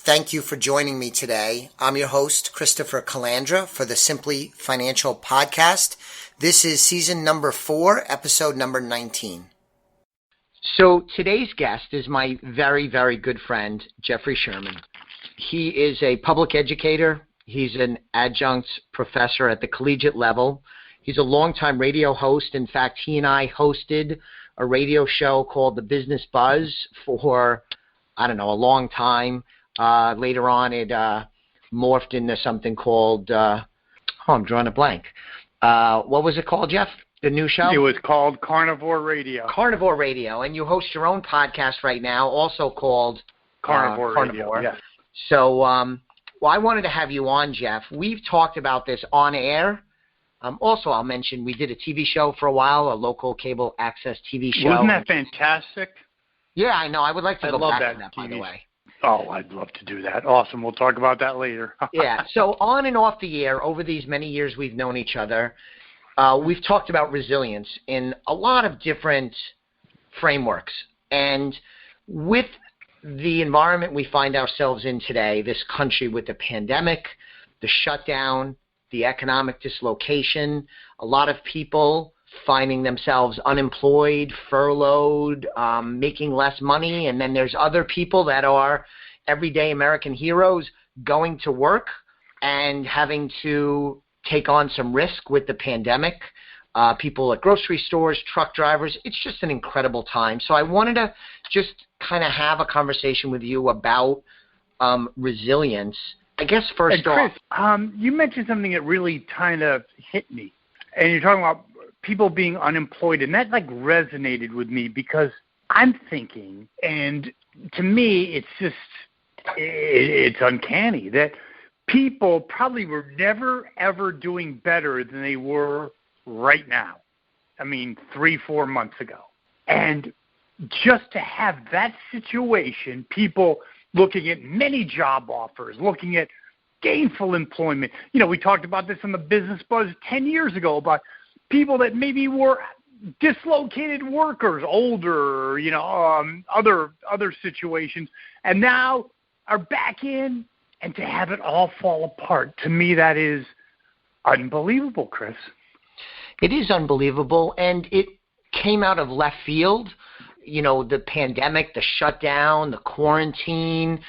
Thank you for joining me today. I'm your host, Christopher Calandra, for the Simply Financial Podcast. This is season number 4, episode number 19. So today's guest is my very, very good friend, Jeffrey Sherman. He is a public educator. He's an adjunct professor at the collegiate level. He's a longtime radio host. In fact, he and I hosted a radio show called The Business Buzz for, a long time. Later on, it morphed into something called, I'm drawing a blank. What was it called, Jeff? The new show? It was called Carnivore Radio. Carnivore Radio. And you host your own podcast right now, also called Carnivore Radio. Yes. So, I wanted to have you on, Jeff. We've talked about this on air. Also, I'll mention we did a TV show for a while, a local cable access TV show. Wasn't that fantastic? Yeah, I know. I would like to go back to that, by the way. Oh, I'd love to do that. Awesome. We'll talk about that later. Yeah. So on and off the air, over these many years we've known each other, we've talked about resilience in a lot of different frameworks. And with the environment we find ourselves in today, this country with the pandemic, the shutdown, the economic dislocation, a lot of people finding themselves unemployed, furloughed, making less money, and then there's other people that are everyday American heroes going to work and having to take on some risk with the pandemic. People at grocery stores, truck drivers, it's just an incredible time. So I wanted to just kind of have a conversation with you about resilience. I guess first off, you mentioned something that really kind of hit me, and you're talking about people being unemployed, and that resonated with me because I'm thinking, and to me, it's uncanny that people probably were never ever doing better than they were right now. 3-4 months ago, and just to have that situation, people looking at many job offers, looking at gainful employment. We talked about this on the Business Buzz 10 years ago about people that maybe were dislocated workers, older, other situations, and now are back in, and to have it all fall apart, to me, that is unbelievable, Chris. It is unbelievable, and it came out of left field. The pandemic, the shutdown, the quarantine,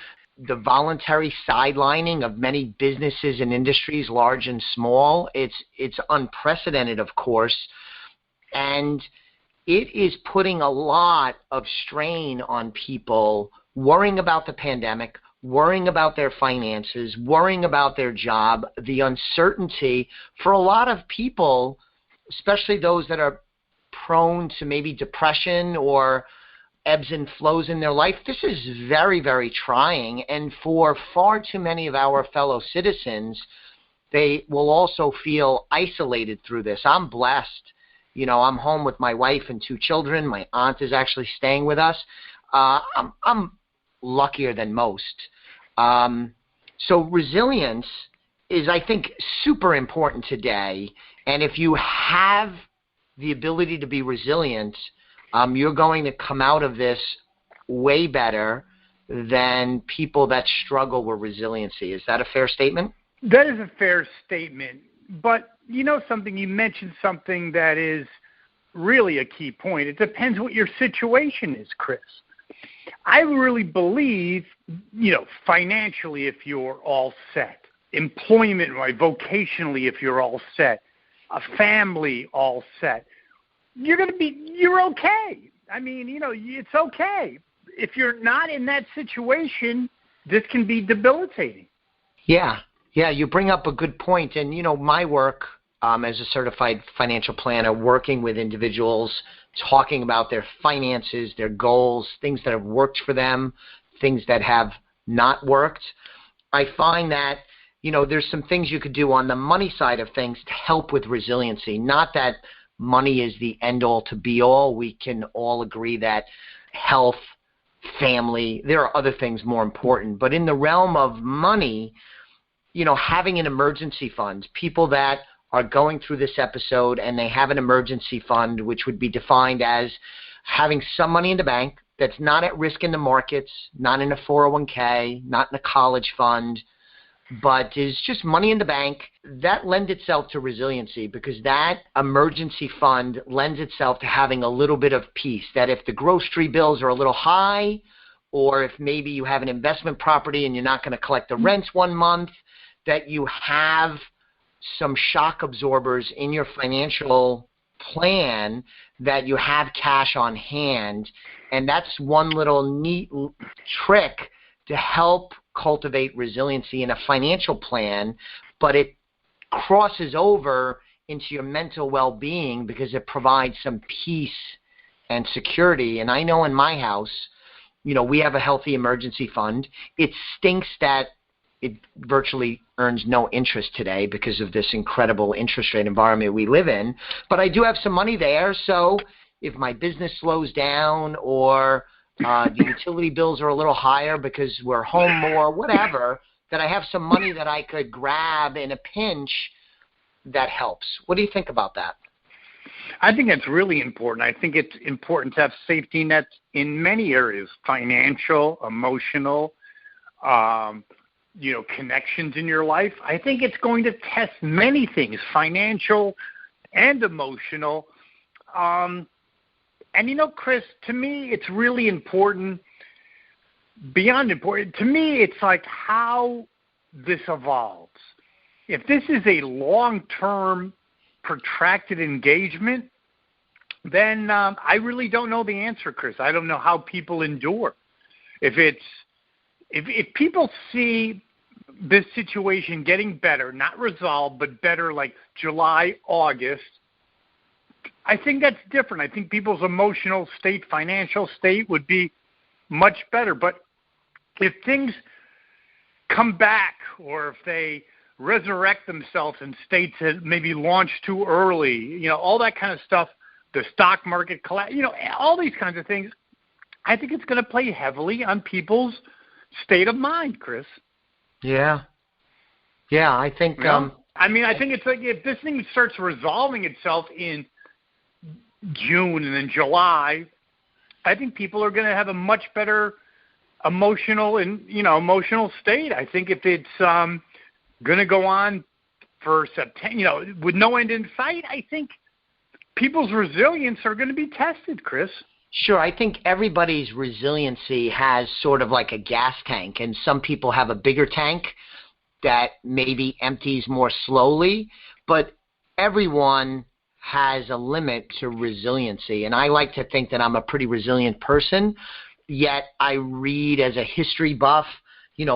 the voluntary sidelining of many businesses and industries, large and small. It's unprecedented, of course, and it is putting a lot of strain on people worrying about the pandemic, worrying about their finances, worrying about their job, the uncertainty for a lot of people, especially those that are prone to maybe depression or ebbs and flows in their life. This is very, very trying, and for far too many of our fellow citizens, they will also feel isolated through this. I'm blessed. I'm home with my wife and 2 children. My aunt is actually staying with us. I'm luckier than most. So resilience is, I think, super important today, and if you have the ability to be resilient, you're going to come out of this way better than people that struggle with resiliency. Is that a fair statement? That is a fair statement. But you mentioned something that is really a key point. It depends what your situation is, Chris. I really believe, financially, if you're all set, employment-wise, vocationally, if you're all set, a family all set, you're okay. It's okay. If you're not in that situation, this can be debilitating. Yeah, you bring up a good point. And, my work as a certified financial planner, working with individuals, talking about their finances, their goals, things that have worked for them, things that have not worked, I find that, there's some things you could do on the money side of things to help with resiliency. Not that money is the end-all to be-all. We can all agree that health, family, there are other things more important. But in the realm of money, having an emergency fund, people that are going through this episode and they have an emergency fund, which would be defined as having some money in the bank that's not at risk in the markets, not in a 401k, not in a college fund, but is just money in the bank, that lends itself to resiliency, because that emergency fund lends itself to having a little bit of peace, that if the grocery bills are a little high, or if maybe you have an investment property and you're not going to collect the rents one month, that you have some shock absorbers in your financial plan, that you have cash on hand. And that's one little neat trick to help cultivate resiliency in a financial plan, but it crosses over into your mental well-being because it provides some peace and security. And I know in my house, we have a healthy emergency fund. It stinks that it virtually earns no interest today because of this incredible interest rate environment we live in. But I do have some money there, so if my business slows down or the utility bills are a little higher because we're home more, whatever, that I have some money that I could grab in a pinch, that helps. What do you think about that? I think it's really important. I think it's important to have safety nets in many areas: financial, emotional, connections in your life. I think it's going to test many things, financial and emotional. And, Chris, to me, it's really important, beyond important. To me, it's like how this evolves. If this is a long-term, protracted engagement, then I really don't know the answer, Chris. I don't know how people endure. If people see this situation getting better, not resolved, but better, like July, August, I think that's different. I think people's emotional state, financial state would be much better. But if things come back, or if they resurrect themselves in states that maybe launched too early, all that kind of stuff, the stock market collapse, all these kinds of things, I think it's going to play heavily on people's state of mind, Chris. Yeah. Yeah, I think... I think it's like if this thing starts resolving itself in June and then July, I think people are going to have a much better emotional state. I think if it's going to go on for September, with no end in sight, I think people's resilience are going to be tested, Chris. Sure. I think everybody's resiliency has sort of like a gas tank, and some people have a bigger tank that maybe empties more slowly, but everyone has a limit to resiliency. And I like to think that I'm a pretty resilient person, yet I read as a history buff,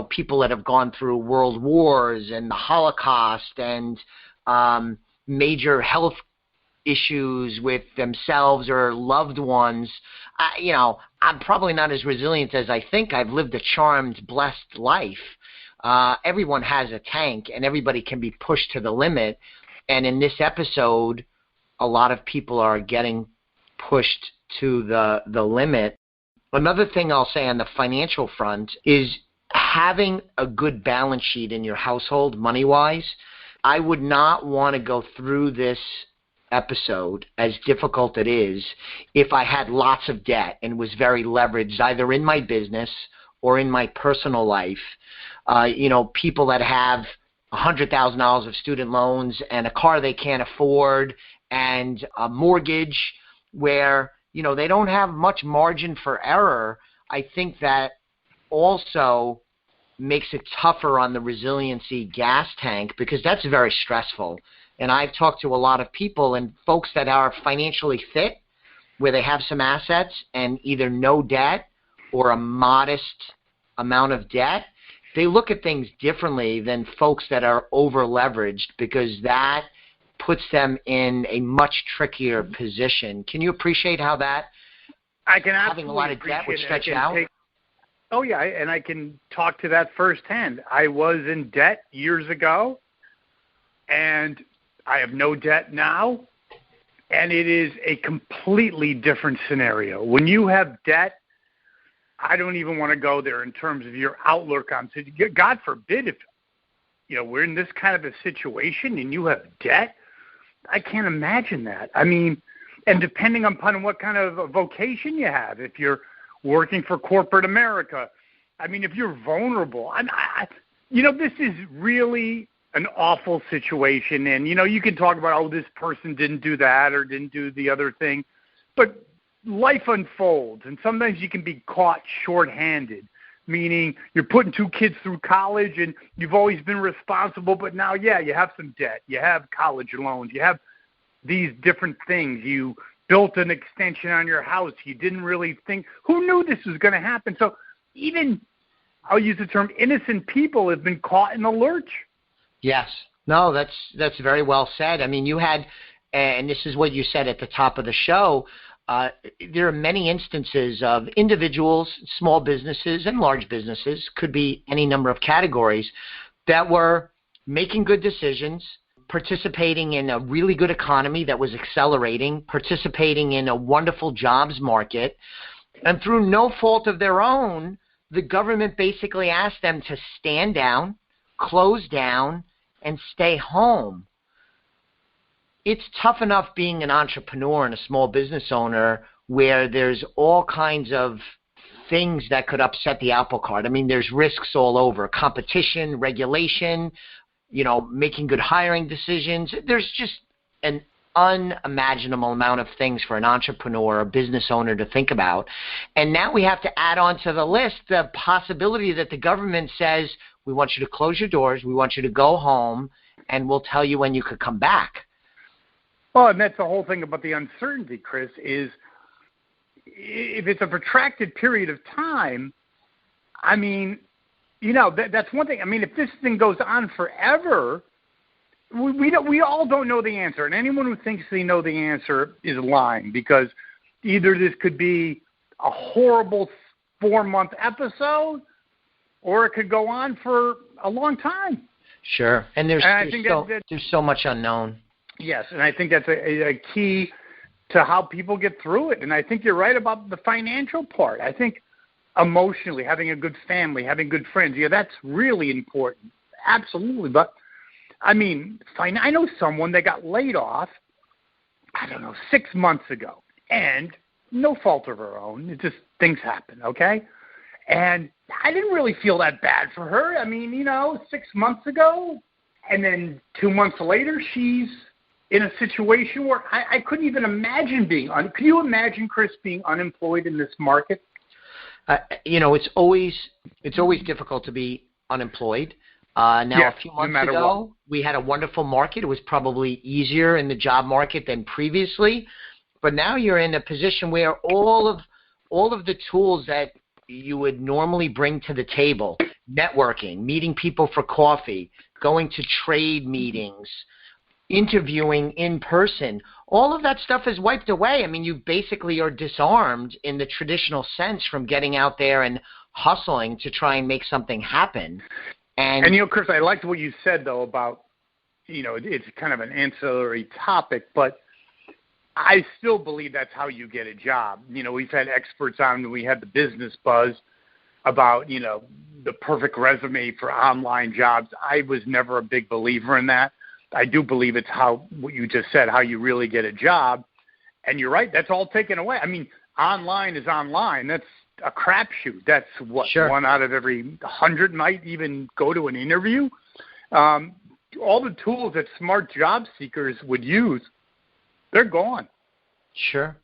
people that have gone through world wars and the Holocaust and major health issues with themselves or loved ones. I'm probably not as resilient as I think. I've lived a charmed, blessed life. Everyone has a tank, and everybody can be pushed to the limit. And in this episode, a lot of people are getting pushed to the limit. Another thing I'll say on the financial front is having a good balance sheet in your household, money-wise. I would not want to go through this episode, as difficult it is, if I had lots of debt and was very leveraged either in my business or in my personal life. People that have $100,000 of student loans and a car they can't afford and a mortgage where, they don't have much margin for error, I think that also makes it tougher on the resiliency gas tank, because that's very stressful. And I've talked to a lot of people, and folks that are financially fit, where they have some assets and either no debt or a modest amount of debt, they look at things differently than folks that are over-leveraged, because that puts them in a much trickier position. Can you appreciate how that I can having a lot of debt would stretch out? Oh, yeah, and I can talk to that firsthand. I was in debt years ago, and I have no debt now, and it is a completely different scenario. When you have debt, I don't even want to go there in terms of your outlook on – God forbid if we're in this kind of a situation and you have debt. I can't imagine that. I mean, and depending upon what kind of a vocation you have, if you're working for corporate America. I mean, if you're vulnerable, this is really an awful situation. And, you can talk about, this person didn't do that or didn't do the other thing. But life unfolds, and sometimes you can be caught shorthanded, meaning you're putting 2 kids through college and you've always been responsible, but now, you have some debt. You have college loans. You have these different things. You built an extension on your house. You didn't really think. Who knew this was going to happen? So even, I'll use the term, innocent people have been caught in the lurch. Yes. No, that's very well said. I mean, you had, and this is what you said at the top of the show, there are many instances of individuals, small businesses, and large businesses, could be any number of categories, that were making good decisions, participating in a really good economy that was accelerating, participating in a wonderful jobs market, and through no fault of their own, the government basically asked them to stand down, close down, and stay home. It's tough enough being an entrepreneur and a small business owner where there's all kinds of things that could upset the apple cart. I mean, there's risks all over, competition, regulation, making good hiring decisions. There's just an unimaginable amount of things for an entrepreneur or business owner to think about. And now we have to add on to the list the possibility that the government says, we want you to close your doors, we want you to go home, and we'll tell you when you could come back. Well, and that's the whole thing about the uncertainty, Chris, is if it's a protracted period of time, I mean, that's one thing. I mean, if this thing goes on forever, we all don't know the answer. And anyone who thinks they know the answer is lying, because either this could be a horrible 4-month episode or it could go on for a long time. Sure. And there's so much unknown. Yes, and I think that's a key to how people get through it. And I think you're right about the financial part. I think emotionally, having a good family, having good friends, that's really important. Absolutely. But, I mean, I know someone that got laid off, 6 months ago. And no fault of her own. It just, things happen, okay? And I didn't really feel that bad for her. I mean, 6 months ago, and then 2 months later, she's in a situation where I couldn't even imagine being could you imagine, Chris, being unemployed in this market? It's always difficult to be unemployed. A few months ago, we had a wonderful market. It was probably easier in the job market than previously. But now you're in a position where all of the tools that you would normally bring to the table, networking, meeting people for coffee, going to trade meetings, interviewing in person, all of that stuff is wiped away. I mean, you basically are disarmed in the traditional sense from getting out there and hustling to try and make something happen. And Chris, I liked what you said, though, about, it's kind of an ancillary topic, but I still believe that's how you get a job. We've had experts on, we had the Business Buzz about, the perfect resume for online jobs. I was never a big believer in that. I do believe it's what you just said, how you really get a job. And you're right, that's all taken away. I mean, online is online. That's a crapshoot. That's what, sure. 1 out of every 100 might even go to an interview. All the tools that smart job seekers would use, they're gone. Sure.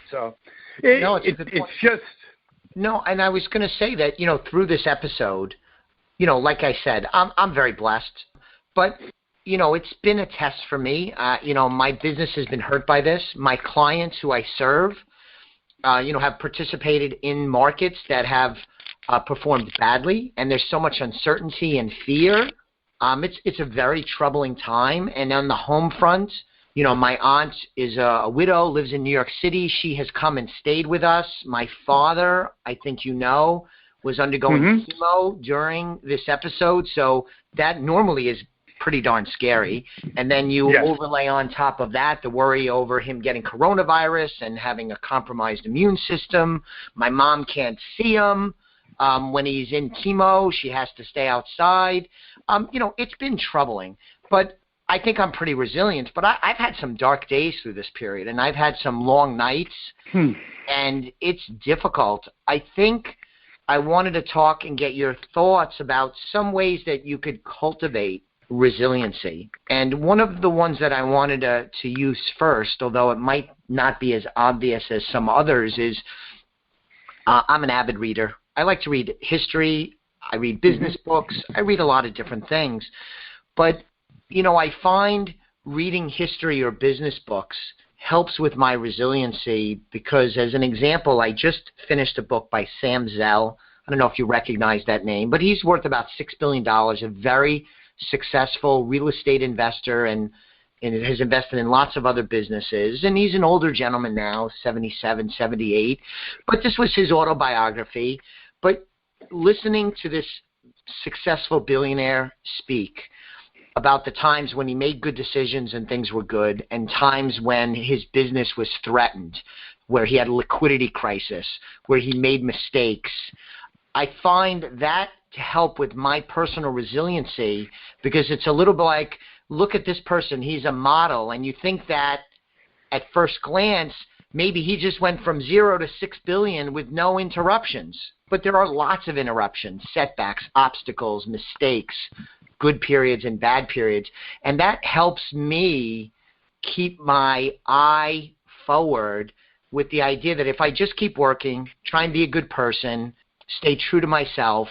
So it's just... No, and I was going to say that, through this episode, like I said, I'm very blessed. But... it's been a test for me. My business has been hurt by this. My clients who I serve, have participated in markets that have performed badly, and there's so much uncertainty and fear. It's a very troubling time. And on the home front, my aunt is a widow, lives in New York City. She has come and stayed with us. My father, I think was undergoing chemo during this episode, so that normally is pretty darn scary. And then you overlay on top of that the worry over him getting coronavirus and having a compromised immune system. My mom can't see him when he's in chemo. She has to stay outside. It's been troubling. But I think I'm pretty resilient, but I've had some dark days through this period, and I've had some long nights, and it's difficult. I think I wanted to talk and get your thoughts about some ways that you could cultivate resiliency. And one of the ones that I wanted to use first, although it might not be as obvious as some others, is I'm an avid reader. I like to read history. I read business books. I read a lot of different things. But, I find reading history or business books helps with my resiliency because, as an example, I just finished a book by Sam Zell. I don't know if you recognize that name, but he's worth about $6 billion, a very successful real estate investor and has invested in lots of other businesses. And he's an older gentleman now, 77, 78. But this was his autobiography. But listening to this successful billionaire speak about the times when he made good decisions and things were good, and times when his business was threatened, where he had a liquidity crisis, where he made mistakes, I find that to help with my personal resiliency, because it's a little bit like, look at this person, he's a model, and you think that at first glance, maybe he just went from 0 to 6 billion with no interruptions. But there are lots of interruptions, setbacks, obstacles, mistakes, good periods and bad periods. And that helps me keep my eye forward with the idea that if I just keep working, try and be a good person, stay true to myself,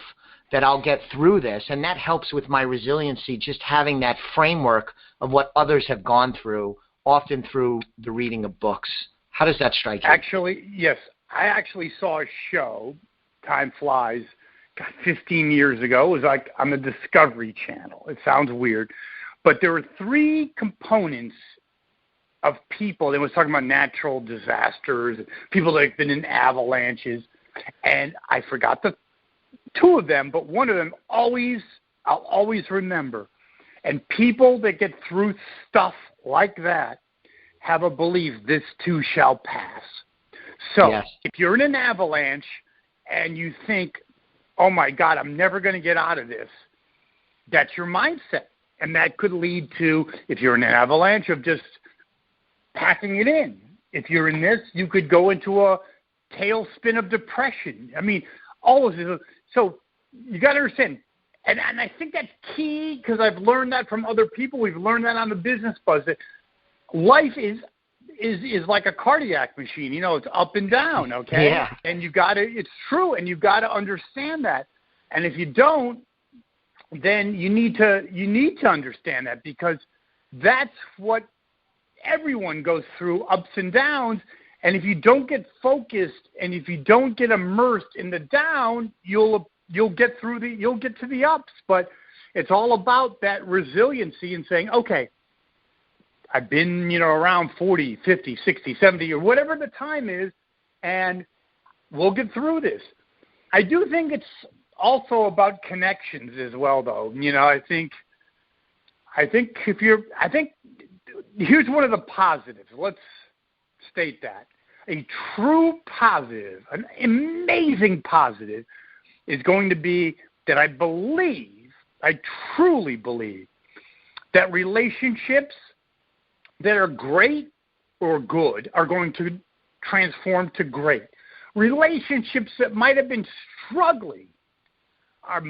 that I'll get through this. And that helps with my resiliency, just having that framework of what others have gone through, often through the reading of books. How does that strike you? Actually, yes. I actually saw a show, time flies, 15 years ago. It was like on the Discovery Channel. It sounds weird. But there were 3 components of people. They was talking about natural disasters, people that have been in avalanches. And I forgot the 2 of them, but one of them I'll always remember. And people that get through stuff like that have a belief this too shall pass. So yes. If you're in an avalanche and you think, oh my God, I'm never going to get out of this, that's your mindset. And that could lead to, if you're in an avalanche, of just packing it in. If you're in this, you could go into a tailspin of depression. I mean, all of this. So you got to understand, and I think that's key because I've learned that from other people. We've learned that on the Business Buzz, that life is like a cardiac machine. It's up and down, okay? Yeah. And it's true, and you've got to understand that. And if you don't, then you need to understand that, because that's what everyone goes through, ups and downs. And if you don't get focused and if you don't get immersed in the down, you'll get to the ups. But it's all about that resiliency and saying, okay, I've been, around 40, 50, 60, 70, or whatever the time is, and we'll get through this. I do think it's also about connections as well, though. I think here's one of the positives. Let's state that. A true positive, an amazing positive, is going to be that I truly believe, that relationships that are great or good are going to transform to great. Relationships that might have been struggling I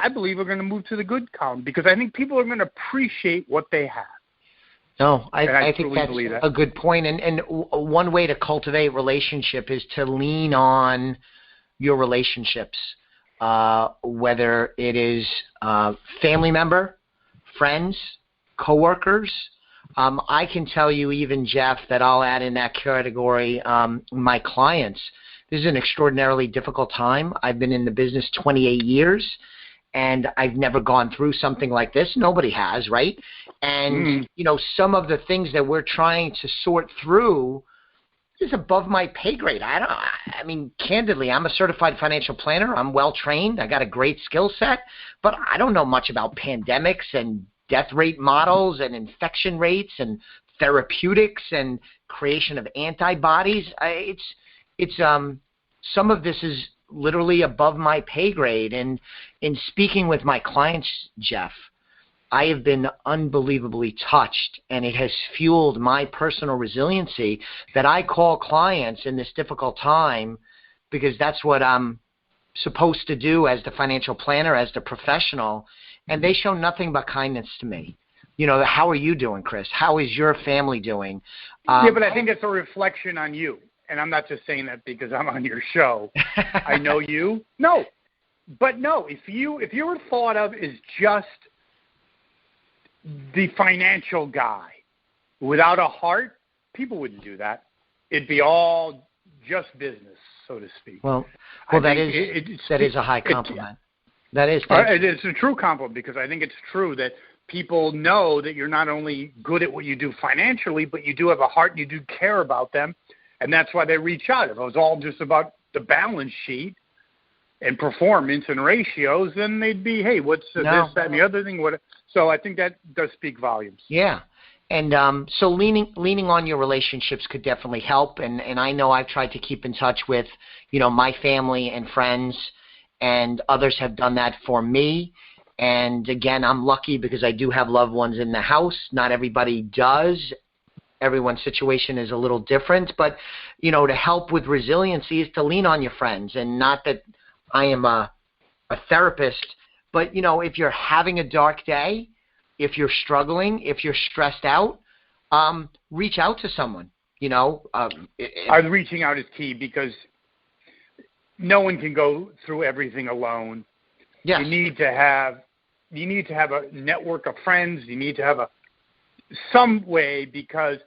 believe are going to move to the good column, because I think people are going to appreciate what they have. No, I think that's a good point. And one way to cultivate relationship is to lean on your relationships, whether it is family member, friends, coworkers. I can tell you, even Jeff, that I'll add in that category my clients. This is an extraordinarily difficult time. I've been in the business 28 years, and I've never gone through something like this. Nobody has, right? And, some of the things that we're trying to sort through is above my pay grade. I mean, candidly, I'm a certified financial planner. I'm well-trained. I got a great skill set, but I don't know much about pandemics and death rate models and infection rates and therapeutics and creation of antibodies. It's some of this is literally above my pay grade. And in speaking with my clients, Jeff, I have been unbelievably touched, and it has fueled my personal resiliency that I call clients in this difficult time because that's what I'm supposed to do as the financial planner, as the professional, and they show nothing but kindness to me. How are you doing, Chris? How is your family doing? Yeah, but I think it's a reflection on you, and I'm not just saying that because I'm on your show. I know you. No, if you were thought of as just the financial guy without a heart, people wouldn't do that. It'd be all just business, so to speak. Well, that is a high compliment. It's a true compliment because I think it's true that people know that you're not only good at what you do financially, but you do have a heart and you do care about them, and that's why they reach out. If it was all just about the balance sheet and performance and ratios, then they'd be, hey, what's this, that, and the other thing? So I think that does speak volumes. Yeah. And so leaning on your relationships could definitely help. And I know I've tried to keep in touch with, my family and friends, and others have done that for me. And again, I'm lucky because I do have loved ones in the house. Not everybody does. Everyone's situation is a little different. But, to help with resiliency is to lean on your friends. And not that I am a therapist, but, if you're having a dark day, if you're struggling, if you're stressed out, reach out to someone, Reaching out is key because no one can go through everything alone. Yes. You need to have a network of friends. You need to have some way because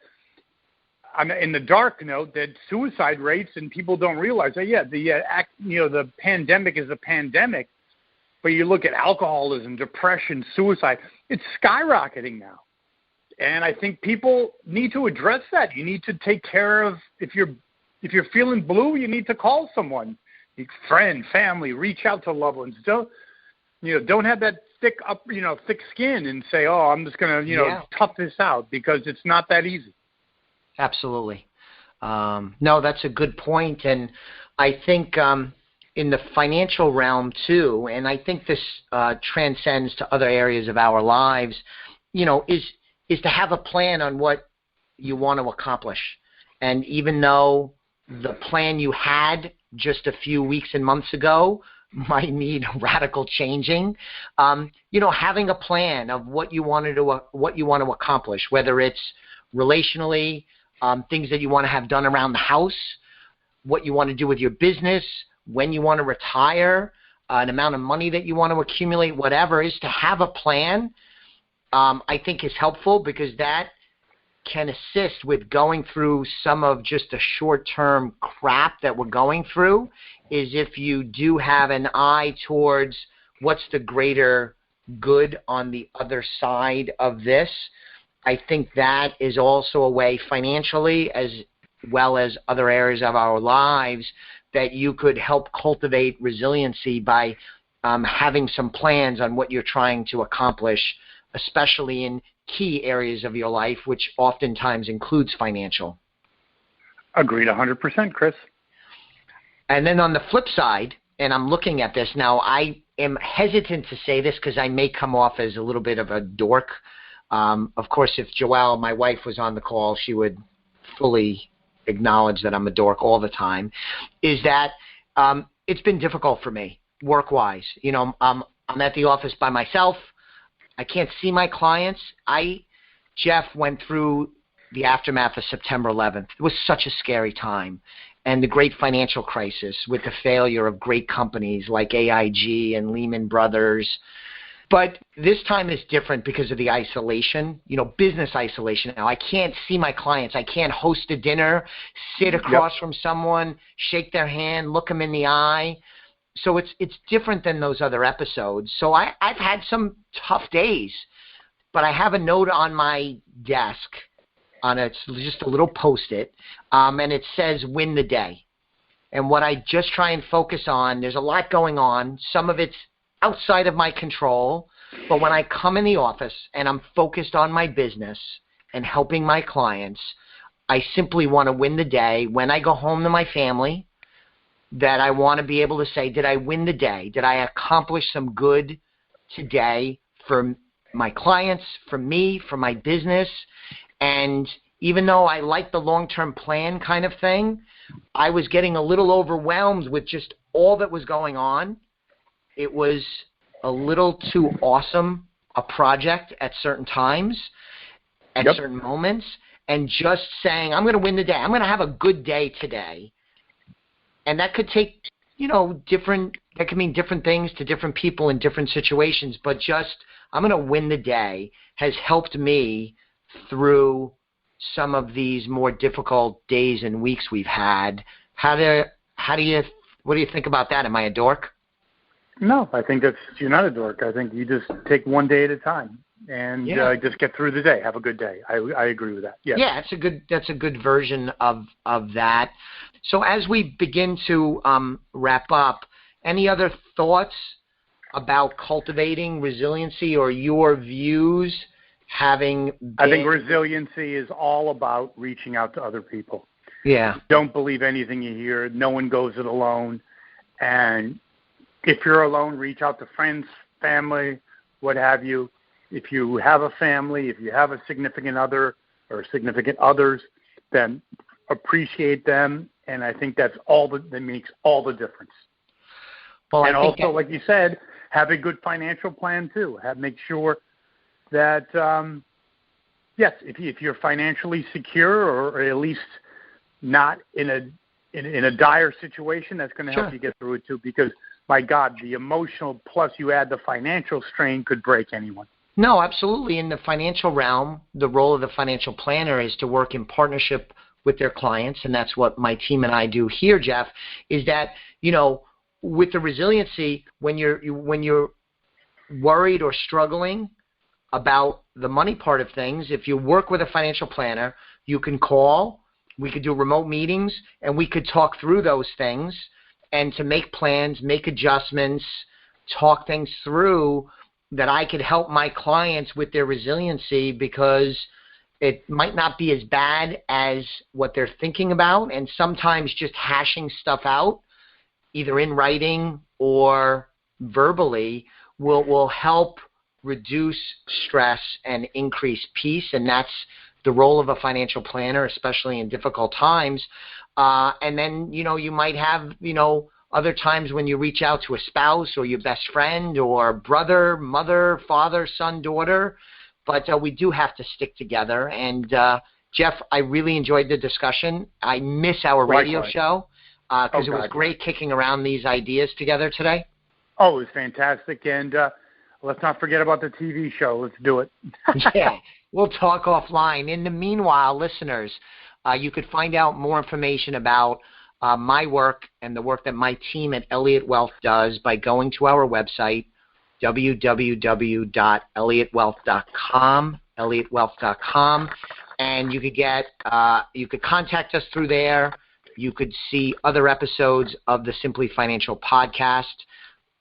in the dark note that suicide rates, and people don't realize that, the pandemic is a pandemic, but you look at alcoholism, depression, suicide, it's skyrocketing now. And I think people need to address that. You need to take care of, if you're feeling blue, you need to call someone, friend, family, reach out to loved ones. Don't have that thick skin and say, oh, I'm just going to, tough this out, because it's not that easy. Absolutely. No, that's a good point. And I think in the financial realm too, and I think this transcends to other areas of our lives, is to have a plan on what you want to accomplish. And even though the plan you had just a few weeks and months ago might need radical changing, having a plan of what you want to accomplish, whether it's relationally, things that you want to have done around the house, what you want to do with your business, when you want to retire, an amount of money that you want to accumulate, whatever, is to have a plan, I think is helpful, because that can assist with going through some of just the short-term crap that we're going through, is if you do have an eye towards what's the greater good on the other side of this. I think that is also a way financially, as well as other areas of our lives, that you could help cultivate resiliency by having some plans on what you're trying to accomplish, especially in key areas of your life, which oftentimes includes financial. Agreed 100%, Chris. And then on the flip side, and I'm looking at this now, I am hesitant to say this because I may come off as a little bit of a dork. Of course, if Joelle, my wife, was on the call, she would fully acknowledge that I'm a dork all the time, is that it's been difficult for me work-wise. I'm at the office by myself. I can't see my clients. Jeff went through the aftermath of September 11th. It was such a scary time. And the great financial crisis with the failure of great companies like AIG and Lehman Brothers. But this time is different because of the isolation, business isolation. Now, I can't see my clients. I can't host a dinner, sit across from someone, shake their hand, look them in the eye. So it's different than those other episodes. So I've had some tough days, but I have a note on my desk, it's just a little Post-it, and it says "Win the Day." And what I just try and focus on, there's a lot going on. Some of it's outside of my control, but when I come in the office and I'm focused on my business and helping my clients, I simply want to win the day. When I go home to my family, that I want to be able to say, did I win the day? Did I accomplish some good today for my clients, for me, for my business. And even though I like the long-term plan kind of thing, I was getting a little overwhelmed with just all that was going on. It was a little too awesome a project at certain times, at certain moments, and just saying, I'm going to win the day. I'm going to have a good day today. And that could take, that could mean different things to different people in different situations, but just, I'm going to win the day has helped me through some of these more difficult days and weeks we've had. What do you think about that? Am I a dork? No, I think you're not a dork. I think you just take one day at a time and just get through the day. Have a good day. I agree with that. Yeah. Yeah, that's a good version of that. So as we begin to wrap up, any other thoughts about cultivating resiliency or your views having been? I think resiliency is all about reaching out to other people. Yeah. Don't believe anything you hear. No one goes it alone. And if you're alone, reach out to friends, family, what have you. If you have a family, if you have a significant other or significant others, then appreciate them. And I think that's all that makes all the difference. Well, and also, like you said, have a good financial plan too. Make sure that, yes, if you're financially secure or at least not in a dire situation, that's going to help you get through it too. Because, my God, the emotional plus you add the financial strain could break anyone. No, absolutely. In the financial realm, the role of the financial planner is to work in partnership with their clients, and that's what my team and I do here, Jeff, is that, with the resiliency, when you're worried or struggling about the money part of things, if you work with a financial planner, you can call, we could do remote meetings, and we could talk through those things and to make plans, make adjustments, talk things through that I could help my clients with their resiliency, because it might not be as bad as what they're thinking about, and sometimes just hashing stuff out, either in writing or verbally, will help reduce stress and increase peace, and that's the role of a financial planner, especially in difficult times. And then, you might have, other times when you reach out to a spouse or your best friend or brother, mother, father, son, daughter, but we do have to stick together. And, Jeff, I really enjoyed the discussion. I miss our radio show because it was great kicking around these ideas together today. Oh, it was fantastic. And let's not forget about the TV show. Let's do it. Yeah, we'll talk offline. In the meanwhile, listeners, you could find out more information about my work and the work that my team at Elliott Wealth does by going to our website, www.elliottwealth.com, and you could contact us through there. You could see other episodes of the Simply Financial podcast.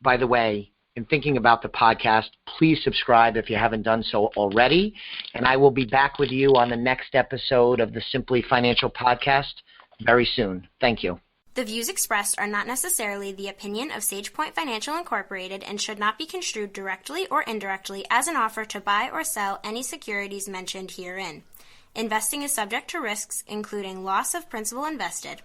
By the way, in thinking about the podcast, please subscribe if you haven't done so already, and I will be back with you on the next episode of the Simply Financial podcast very soon. Thank you. The views expressed are not necessarily the opinion of SagePoint Financial Incorporated and should not be construed directly or indirectly as an offer to buy or sell any securities mentioned herein. Investing is subject to risks, including loss of principal invested.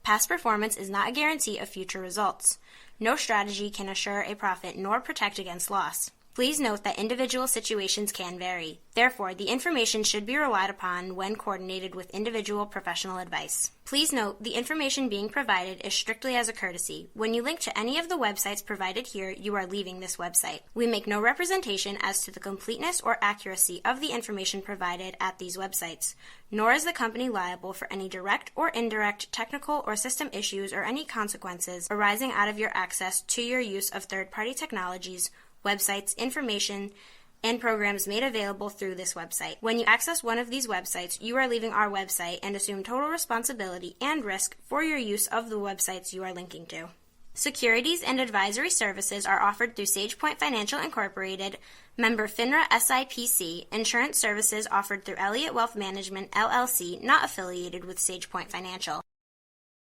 Past performance is not a guarantee of future results. No strategy can assure a profit nor protect against loss. Please note that individual situations can vary. Therefore, the information should be relied upon when coordinated with individual professional advice. Please note the information being provided is strictly as a courtesy. When you link to any of the websites provided here, you are leaving this website. We make no representation as to the completeness or accuracy of the information provided at these websites, nor is the company liable for any direct or indirect technical or system issues or any consequences arising out of your access to your use of third-party technologies, websites, information, and programs made available through this website. When you access one of these websites, you are leaving our website and assume total responsibility and risk for your use of the websites you are linking to. Securities and advisory services are offered through SagePoint Financial Incorporated, member FINRA SIPC. Insurance services offered through Elliott Wealth Management, LLC, not affiliated with SagePoint Financial.